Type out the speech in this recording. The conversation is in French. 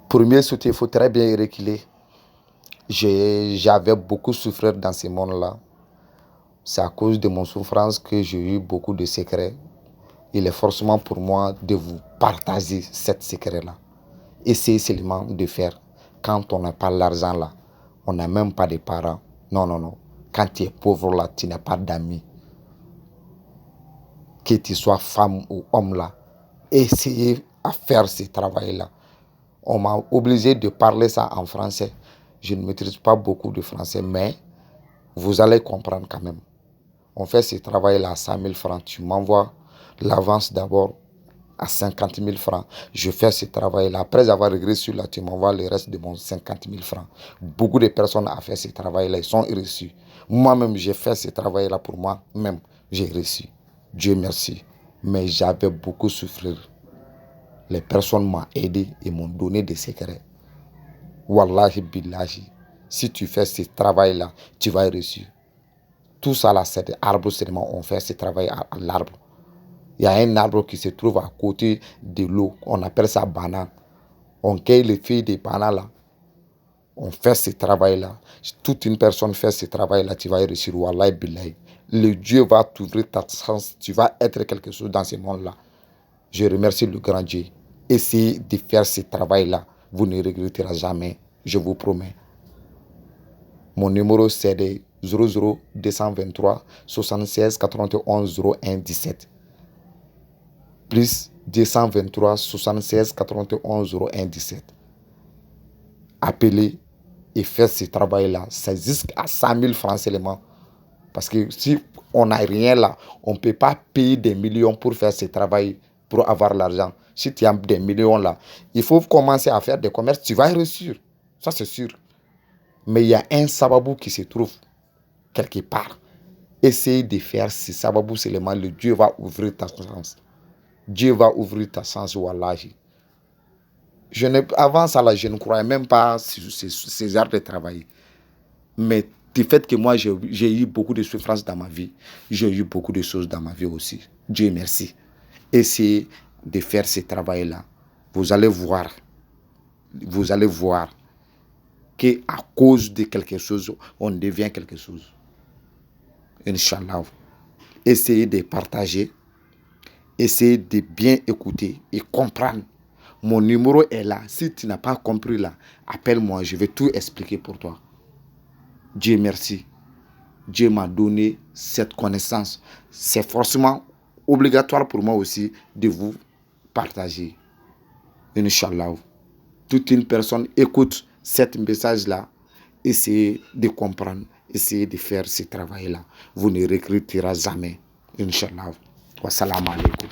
Premier soutien, il faut très bien reculer. J'avais beaucoup souffert dans ce monde-là. C'est à cause de mon souffrance que j'ai eu beaucoup de secrets. Il est forcément pour moi de vous partager cette secret-là. Essayez seulement de faire. Quand on n'a pas l'argent là, on n'a même pas de parents. Non, non, non. Quand tu es pauvre là, tu n'as pas d'amis. Que tu sois femme ou homme là, essayez à faire ce travail-là. On m'a obligé de parler ça en français. Je ne maîtrise pas beaucoup de français, mais vous allez comprendre quand même. On fait ce travail-là à 100 000 francs. Tu m'envoies l'avance d'abord à 50 000 francs. Je fais ce travail-là. Après avoir reçu là, tu m'envoies le reste de mon 50 000 francs. Beaucoup de personnes ont fait ce travail-là. Ils sont reçus. Moi-même, j'ai fait ce travail-là pour moi-même. J'ai reçu. Dieu merci. Mais j'avais beaucoup souffert. Les personnes m'ont aidé et m'ont donné des secrets. Wallahi billahi. Si tu fais ce travail-là, tu vas réussir. Tout ça là, c'est des arbres seulement. On fait ce travail à l'arbre. Il y a un arbre qui se trouve à côté de l'eau. On appelle ça banane. On cueille les feuilles des bananes là. On fait ce travail-là. Toute une personne fait ce travail-là, tu vas réussir. Wallahi billahi. Le Dieu va t'ouvrir ta chance. Tu vas être quelque chose dans ce monde-là. Je remercie le grand Dieu. Essayez de faire ce travail-là. Vous ne regretterez jamais. Je vous promets. Mon numéro c'est 00 223 76 91 01 17. Plus 223 76 91 01 17. Appelez et faites ce travail-là. C'est jusqu'à 100 000 francs seulement. Parce que si on n'a rien là, on ne peut pas payer des millions pour faire ce travail, pour avoir l'argent. Si tu as des millions là, il faut commencer à faire des commerces, tu vas réussir. Ça c'est sûr. Mais il y a un sababou qui se trouve quelque part. Essayez de faire ce sababou seulement, le Dieu va ouvrir ta chance. Dieu va ouvrir ta chance, wallahi. Avant ça, là, je ne croyais même pas ces arts de travail. Mais du fait que moi, j'ai eu beaucoup de souffrances dans ma vie, j'ai eu beaucoup de choses dans ma vie aussi. Dieu merci. Essayez de faire ce travail-là. Vous allez voir qu'à cause de quelque chose, on devient quelque chose. Inch'Allah. Essayez de partager. Essayez de bien écouter et comprendre. Mon numéro est là. Si tu n'as pas compris là, appelle-moi. Je vais tout expliquer pour toi. Dieu merci. Dieu m'a donné cette connaissance. C'est forcément obligatoire pour moi aussi de vous partager. Inch'Allah. Toute une personne écoute cet message-là. Essayez de comprendre. Essayez de faire ce travail-là. Vous ne regretterez jamais. Inch'Allah. Wassalamu alaikum.